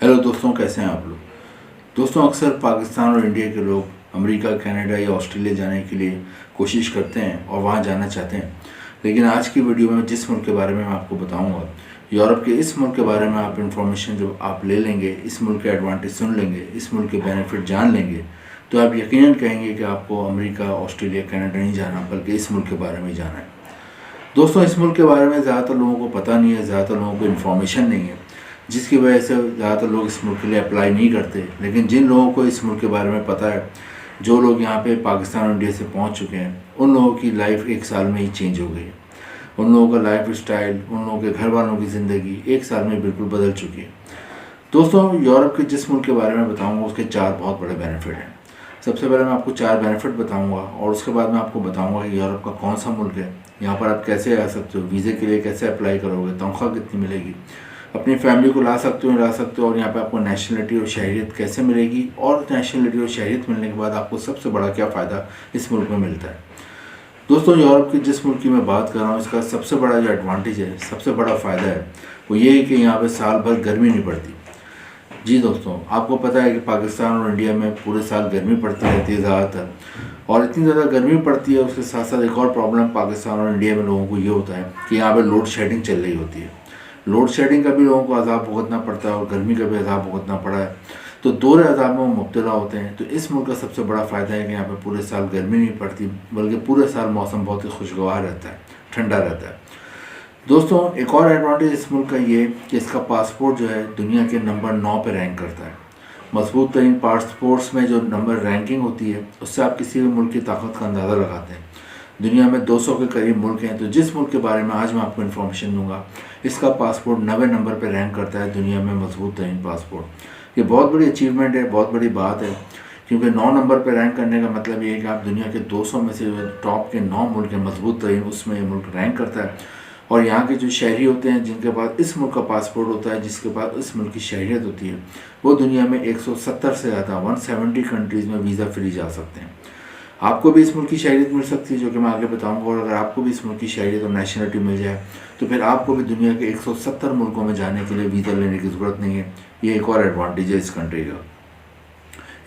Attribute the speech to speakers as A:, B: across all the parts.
A: Hello दोस्तों, कैसे हैं आप लोग। दोस्तों, अक्सर पाकिस्तान और इंडिया के लोग अमेरिका, कनाडा या ऑस्ट्रेलिया जाने के लिए कोशिश करते हैं और वहां जाना चाहते हैं। लेकिन आज की वीडियो में जिस मुल्क के बारे में मैं आपको बताऊंगा, यूरोप के इस मुल्क के बारे में आप इन्फॉर्मेशन जो आप ले लेंगे, इस मुल्क के एडवांटेज सुन लेंगे, इस मुल्क के बेनिफिट जान लेंगे, तो आप यकीनन कहेंगे कि आपको अमेरिका, ऑस्ट्रेलिया, कनाडा नहीं जाना, बल्कि इस मुल्क के बारे में जाना है। दोस्तों, इस मुल्क के बारे में ज़्यादातर लोगों को पता नहीं है, ज़्यादातर लोगों को इन्फॉर्मेशन नहीं है, जिसकी वजह से ज़्यादातर लोग इस मुल्क के लिए अप्लाई नहीं करते। लेकिन जिन लोगों को इस मुल्क के बारे में पता है, जो लोग यहाँ पे पाकिस्तान और इंडिया से पहुँच चुके हैं, उन लोगों की लाइफ एक साल में ही चेंज हो गई है। उन लोगों का लाइफ स्टाइल, उन लोगों के घर वालों की ज़िंदगी एक साल में बिल्कुल बदल चुकी है। दोस्तों, यूरोप के जिस मुल्क के बारे में बताऊँगा उसके 4 बहुत बड़े बेनिफिट हैं। सबसे पहले मैं आपको 4 बेनिफिट बताऊंगा और उसके बाद मैं आपको बताऊंगा कि यूरोप का कौन सा मुल्क है, यहाँ पर आप कैसे आ सकते हो, वीज़े के लिए कैसे अप्लाई करोगे, तनख्वाह कितनी मिलेगी, अपनी फैमिली को ला सकते हो और यहाँ पे आपको नेशनलिटी और शहरियत कैसे मिलेगी, और नेशनलिटी और शहरियत मिलने के बाद आपको सबसे बड़ा क्या फ़ायदा इस मुल्क में मिलता है। दोस्तों, यूरोप के जिस मुल्क की मैं बात कर रहा हूँ, इसका सबसे बड़ा जो एडवांटेज है, सबसे बड़ा फ़ायदा है, वो ये है कि यहाँ पर साल भर गर्मी नहीं पड़ती। जी दोस्तों, आपको पता है कि पाकिस्तान और इंडिया में पूरे साल गर्मी पड़ती रहती है ज़्यादातर, और इतनी ज़्यादा गर्मी पड़ती है, उसके साथ साथ एक और प्रॉब्लम पाकिस्तान और इंडिया में लोगों को ये होता है कि यहाँ पे लोड शेडिंग चल रही होती है। लोड शेडिंग का भी लोगों को अज़ाब भुगतना पड़ता है और गर्मी का भी अज़ाब भुगतना पड़ा है, तो दोनों अज़ाब में वो मुब्तला होते हैं। तो इस मुल्क का सबसे बड़ा फ़ायदा है कि यहाँ पर पूरे साल गर्मी नहीं पड़ती, बल्कि पूरे साल मौसम बहुत ही खुशगवार रहता है, ठंडा रहता है। दोस्तों, एक और एडवांटेज इस मुल्क का ये कि इसका पासपोर्ट जो है दुनिया के नंबर 9 पे रैंक करता है। मजबूत तरीन पासपोर्ट्स में जो नंबर रैंकिंग होती है, उससे आप किसी भी मुल्क की ताकत का अंदाज़ा लगाते हैं। दुनिया में 200 के करीब मुल्क हैं, तो जिस मुल्क के बारे में आज मैं आपको इन्फॉर्मेशन दूंगा, इसका पासपोर्ट 90 नंबर पर रैंक करता है दुनिया में मजबूत तरीन पासपोर्ट। ये बहुत बड़ी अचीवमेंट है, बहुत बड़ी बात है, क्योंकि 9 नंबर पर रैंक करने का मतलब ये है कि आप दुनिया के 200 में से टॉप के 9 मुल्क हैं मजबूत तरीन, उसमें ये मुल्क रैंक करता है। और यहाँ के जो शहरी होते हैं, जिनके पास इस मुल्क का पासपोर्ट होता है, जिसके पास इस मुल्क की शहरियत होती है, वो दुनिया में 170 से ज़्यादा 170 कंट्रीज़ में वीज़ा फ्री जा सकते हैं। आपको भी इस मुल्क की शहरियत मिल सकती है, जो कि मैं आगे बताऊंगा। और अगर आपको भी इस मुल्क की शहरियत और नेशनलिटी मिल जाए, तो फिर आपको भी दुनिया के 170 मुल्कों में जाने के लिए वीज़ा लेने की ज़रूरत नहीं है। ये एक और एडवांटेज है इस कंट्री का।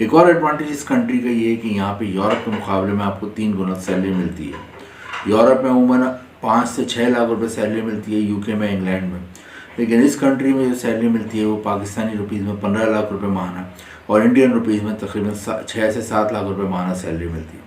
A: एक और एडवांटेज इस कंट्री का ये है कि यहाँ पे यूरोप के मुकाबले में आपको 3 गुना सैलरी मिलती है। यूरोप में उमूमन 5 से 6 लाख रुपए सैलरी मिलती है, यूके में, इंग्लैंड में। लेकिन इस कंट्री में जो सैलरी मिलती है वो पाकिस्तानी रुपीज़ में 15 लाख रुपए माहाना और इंडियन रुपीज़ में तकरीबन 6 से 7 लाख रुपए माहाना सैलरी मिलती है।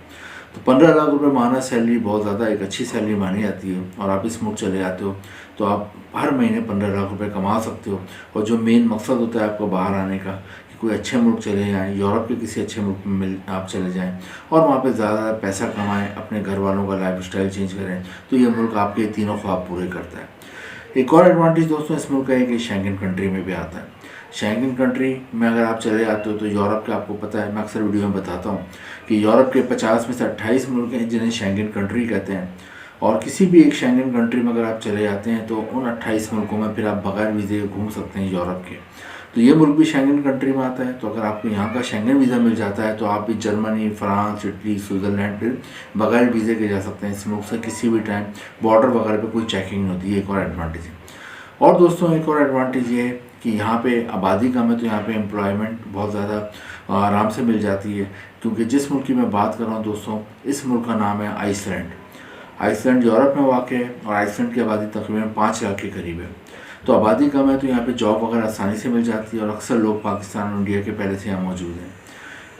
A: तो 15 लाख रुपए माहाना सैलरी बहुत ज़्यादा एक अच्छी सैलरी मानी जाती है, और आप इस मुल्क चले जाते हो तो आप हर महीने 15 लाख रुपए कमा सकते हो। और जो मेन मकसद होता है आपको बाहर आने का, कि कोई अच्छे मुल्क चले जाएँ, यूरोप के किसी अच्छे मुल्क में आप चले जाएँ और वहाँ पे ज़्यादा पैसा कमाएँ, अपने घर वालों का लाइफ स्टाइल चेंज करें, तो ये मुल्क आपके तीनों ख्वाब पूरे करता है। एक और एडवांटेज दोस्तों इस मुल्क का है कि शेंगन कंट्री में भी आता है। शेंगन कंट्री में अगर आप चले जाते हो तो यूरोप के, आपको पता है, मैं अक्सर वीडियो में बताता हूँ कि यूरोप के 50 में से 28 मुल्क हैं जिन्हें शेंगन कंट्री कहते हैं। और किसी भी एक शेंगन कंट्री में अगर आप चले जाते हैं तो उन 28 मुल्कों में फिर आप बगैर वीज़े के घूम सकते हैं यूरोप के। तो ये मुल्क भी शेंगन कंट्री में आता है। तो अगर आपको यहाँ का शेंगन वीज़ा मिल जाता है तो आप भी जर्मनी, फ्रांस, इटली, स्विट्ज़रलैंड फिर बगैर वीज़े के जा सकते हैं इस मुल्क से किसी भी टाइम। बॉर्डर वगैरह पे कोई चेकिंग नहीं होती है, एक और एडवांटेज है। और दोस्तों, एक और एडवांटेज ये है कि यहाँ पे आबादी कम है, तो यहाँ पे एम्प्लॉयमेंट बहुत ज़्यादा आराम से मिल जाती है। क्योंकि जिस मुल्क की मैं बात कर रहा हूँ दोस्तों, इस मुल्क का नाम है आइसलैंड। आइसलैंड यूरोप में वाक़ है और आइसलैंड की आबादी तकरीबन 5 लाख के करीब है। तो आबादी कम है, तो यहाँ पे जॉब वगैरह आसानी से मिल जाती है, और अक्सर लोग पाकिस्तान और इंडिया के पहले से यहाँ मौजूद हैं।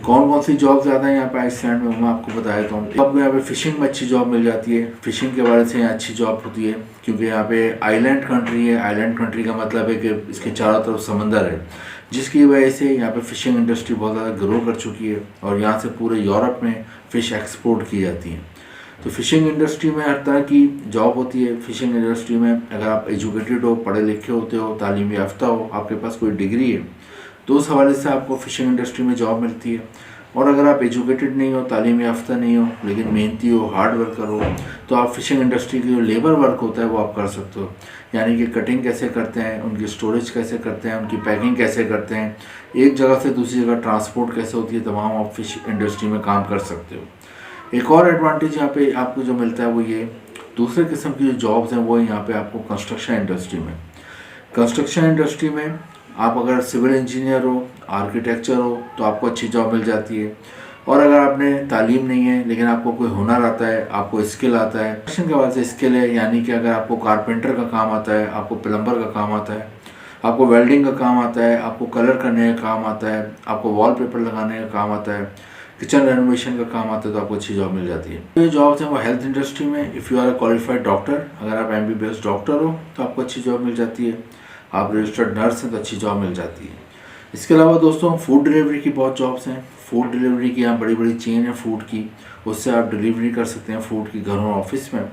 A: कौन कौन सी जॉब ज़्यादा है यहाँ पे आइसलैंड में, मैं आपको बता देता हूँ। आपको यहाँ पे फ़िशिंग में अच्छी जॉब मिल जाती है, फ़िशिंग के बारे से यहाँ अच्छी जॉब होती है, क्योंकि यहाँ पे आइलैंड कंट्री है। आइलैंड कंट्री का मतलब है कि इसके चारों तरफ समंदर है, जिसकी वजह से यहाँ पे फ़िशिंग इंडस्ट्री बहुत ज़्यादा ग्रो कर चुकी है, और यहाँ से पूरे यूरोप में फ़िश एक्सपोर्ट की जाती है। तो फ़िशिंग इंडस्ट्री में हर तरह की जॉब होती है। फ़िशिंग इंडस्ट्री में अगर आप एजुकेटेड हो, पढ़े लिखे होते हो, तालीम याफ्ता हो, आपके पास कोई डिग्री है, तो उस हवाले से आपको फ़िशिंग इंडस्ट्री में जॉब मिलती है। और अगर आप एजुकेटेड नहीं हो, तालीम याफ्ता नहीं हो, लेकिन मेहनती हो, हार्ड वर्कर हो, तो आप फ़िशिंग इंडस्ट्री की जो लेबर वर्क होता है वो आप कर सकते हो। यानी कि कटिंग कैसे करते हैं, उनकी स्टोरेज कैसे करते हैं, उनकी पैकिंग कैसे करते हैं, एक जगह से दूसरी जगह ट्रांसपोर्ट कैसे होती है, तमाम आप फिश इंडस्ट्री में काम कर सकते हो। एक और एडवांटेज यहाँ पे आपको जो मिलता है वो ये, दूसरे किस्म की जो जॉब्स हैं वो यहाँ पे आपको कंस्ट्रक्शन इंडस्ट्री में आप अगर सिविल इंजीनियर हो, आर्किटेक्चर हो, तो आपको अच्छी जॉब मिल जाती है। और अगर आपने तालीम नहीं है लेकिन आपको कोई हुनर आता है, आपको स्किल आता है, के बाद से स्किल है, यानी कि अगर आपको कारपेंटर का काम आता है, आपको प्लम्बर का काम आता है, आपको वेल्डिंग का काम आता है, आपको कलर करने का काम आता है, आपको वॉलपेपर लगाने का काम आता है, किचन रेनोवेशन का काम आता है, तो आपको अच्छी जॉब मिल जाती है। ये जॉब्स हैं वो हेल्थ इंडस्ट्री में। If you are a qualified doctor, अगर आप MBBS डॉक्टर हो तो आपको अच्छी जॉब मिल जाती है। आप रजिस्टर्ड नर्स हैं तो अच्छी जॉब मिल जाती है। इसके अलावा दोस्तों फूड डिलीवरी की बहुत जॉब्स हैं। फूड डिलीवरी की यहाँ बड़ी बड़ी चेन है फूड की, उससे आप डिलीवरी कर सकते हैं फूड की घरों ऑफिस में।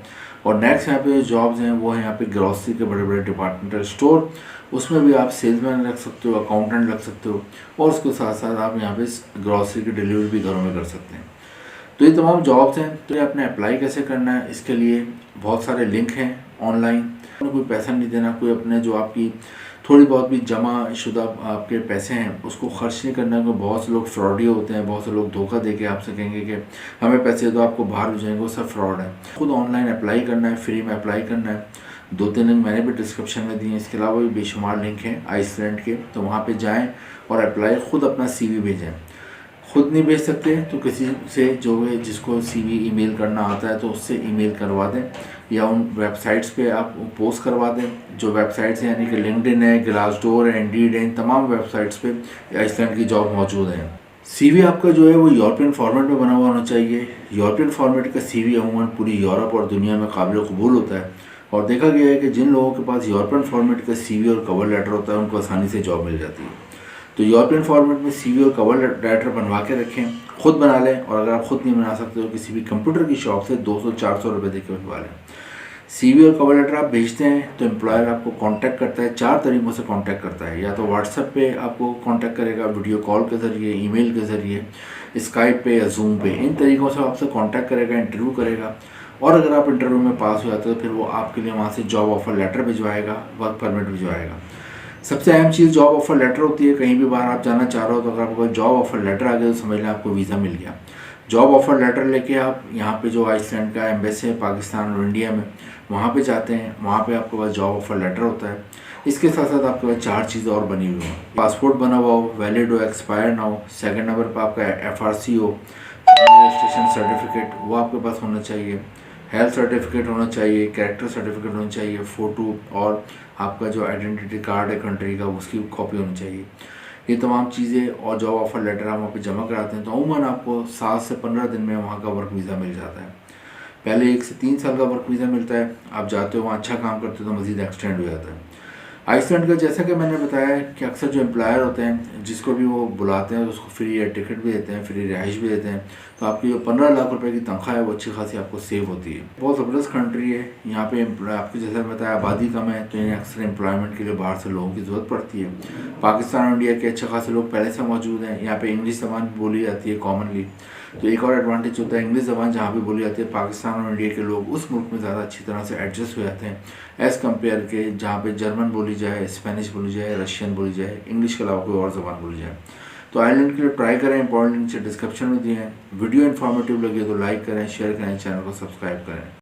A: और नेक्स्ट यहाँ पे जो जॉब्स हैं वो है यहाँ पे ग्रॉसरी के बड़े बड़े डिपार्टमेंटल स्टोर, उसमें भी आप सेल्समैन रख सकते हो, अकाउंटेंट रख सकते हो, और उसके साथ साथ आप यहाँ पे ग्रॉसरी की डिलीवरी भी घरों में कर सकते हैं। तो ये तमाम जॉब्स हैं। तो ये आपने अप्लाई कैसे करना है, इसके लिए बहुत सारे लिंक हैं ऑनलाइन। कोई पैसा नहीं देना, कोई अपने जो आपकी थोड़ी बहुत भी जमा शुदा आपके पैसे हैं उसको खर्च नहीं करना। क्योंकि बहुत से लोग फ्रॉडी होते हैं, बहुत से लोग धोखा दे के आपसे कहेंगे कि हमें पैसे दो, आपको बाहर हो जाएंगे, वो सब फ्रॉड है। खुद ऑनलाइन अप्लाई करना है, फ्री में अप्लाई करना है। 2-3 लिंक मैंने भी डिस्क्रिप्शन में दिए हैं, इसके अलावा भी बेशुमार लिंक हैं आइसलैंड के, तो वहाँ पर जाएँ और अप्लाई, खुद अपना CV भेजें। खुद नहीं भेज सकते तो किसी से जो है जिसको CV ईमेल करना आता है तो उससे ईमेल करवा दें, या उन वेबसाइट्स पे आप पोस्ट करवा दें। जो वेबसाइट्स हैं यानी कि लिंक्डइन है, ग्लासडोर है, इंडीड है, इन तमाम वेबसाइट्स पे आइसलैंड की जॉब मौजूद है। CV आपका जो है वो यूरोपियन फॉर्मेट में बना हुआ होना चाहिए। यूरोपियन फॉर्मेट का CV अमूमन पूरी यूरोप और दुनिया में काबिल कबूल होता है, और देखा गया है कि जिन लोगों के पास यूरोपियन फॉर्मेट का CV और कवर लेटर होता है उनको आसानी से जॉब मिल जाती है। तो यूरोपियन फॉर्मेट में CV और कवर लेटर बनवा के रखें, खुद बना लें, और अगर आप खुद नहीं बना सकते तो किसी भी कंप्यूटर की शॉप से 200-400 रुपये दे के बनवा लें। CV और कवर लेटर आप भेजते हैं तो एम्प्लॉयर आपको कांटेक्ट करता है, 4 तरीक़ों से कांटेक्ट करता है। या तो व्हाट्सएप पे आपको कांटेक्ट करेगा, वीडियो कॉल के ज़रिए, ईमेल के ज़रिए, स्काइप पे या जूम पे, इन तरीक़ों से आपसे कांटेक्ट करेगा, इंटरव्यू करेगा। और अगर आप इंटरव्यू में पास हो जाते हो तो फिर वो आपके लिए वहाँ से जॉब ऑफर लेटर भिजवाएगा, वर्क परमिट भिजवाएगा। सबसे अहम चीज़ जॉब ऑफर लेटर होती है। कहीं भी बाहर आप जाना चाह रहे हो तो अगर आपको जॉब ऑफर लेटर आ गया तो समझ लें आपको वीज़ा मिल गया। जॉब ऑफर लेटर लेके आप यहाँ पे जो आइसलैंड का एम्बेसी है पाकिस्तान और इंडिया में, वहाँ पे जाते हैं। वहाँ पे आपके पास जॉब ऑफर लेटर होता है। इसके साथ साथ आपके पास 4 चीज़ें और बनी हुई हैं। पासपोर्ट बना हुआ हो, वैलिड हो, एक्सपायर ना हो। सेकंड नंबर पर आपका FRC हो, रजिस्ट्रेशन सर्टिफिकेट, वो आपके पास होना चाहिए। हेल्थ सर्टिफिकेट होना चाहिए, कैरेक्टर सर्टिफिकेट होना चाहिए, फ़ोटो, और आपका जो आइडेंटिटी कार्ड है कंट्री का उसकी कॉपी होनी चाहिए। ये तमाम चीज़ें और जॉब ऑफर लेटर आप वहाँ पे जमा कराते हैं तो अमूमन आपको 7 से 15 दिन में वहाँ का वर्क वीज़ा मिल जाता है। पहले 1 से 3 साल का वर्क वीज़ा मिलता है। आप जाते हो, वहाँ अच्छा काम करते हो तो मज़ीद एक्सटेंड हो जाता है। आइसलैंड का जैसा कि मैंने बताया कि अक्सर जो एम्प्लॉयर होते हैं जिसको भी वो बुलाते हैं तो उसको फ्री एयर टिकट भी देते हैं, फ्री रिहाइश भी देते हैं। तो आपकी जो 15 लाख रुपए की तनख्वाह है वो अच्छी खासी आपको सेव होती है। बहुत ज़बरदस्त कंट्री है। यहाँ पे आपको जैसा बताया आबादी कम है तो इन्हें अक्सर एम्प्लॉयमेंट के लिए बाहर से लोगों की ज़रूरत पड़ती है। पाकिस्तान और इंडिया के अच्छे खासे लोग पहले से मौजूद हैं। यहाँ पर इंग्लिश ज़बान बोली जाती है कॉमनली, तो एक और एडवांटेज होता है इंग्लिश ज़बान जहाँ पे बोली जाती है पाकिस्तान और इंडिया के लोग उस मुल्क में ज़्यादा अच्छी तरह से एडजस्ट हो जाते हैं एज़ कम्पेयर के जहाँ पे जर्मन बोली जाए, स्पेनिश बोली जाए, रशियन बोली जाए, इंग्लिश के अलावा कोई और ज़बान बोली जाए। तो आइलैंड के लिए ट्राई करें। इंपॉर्टेंट नीचे डिस्क्रिप्शन में दिए हैं। वीडियो इन्फॉर्मेटिव लगे तो लाइक करें, शेयर करें, चैनल को सब्सक्राइब करें।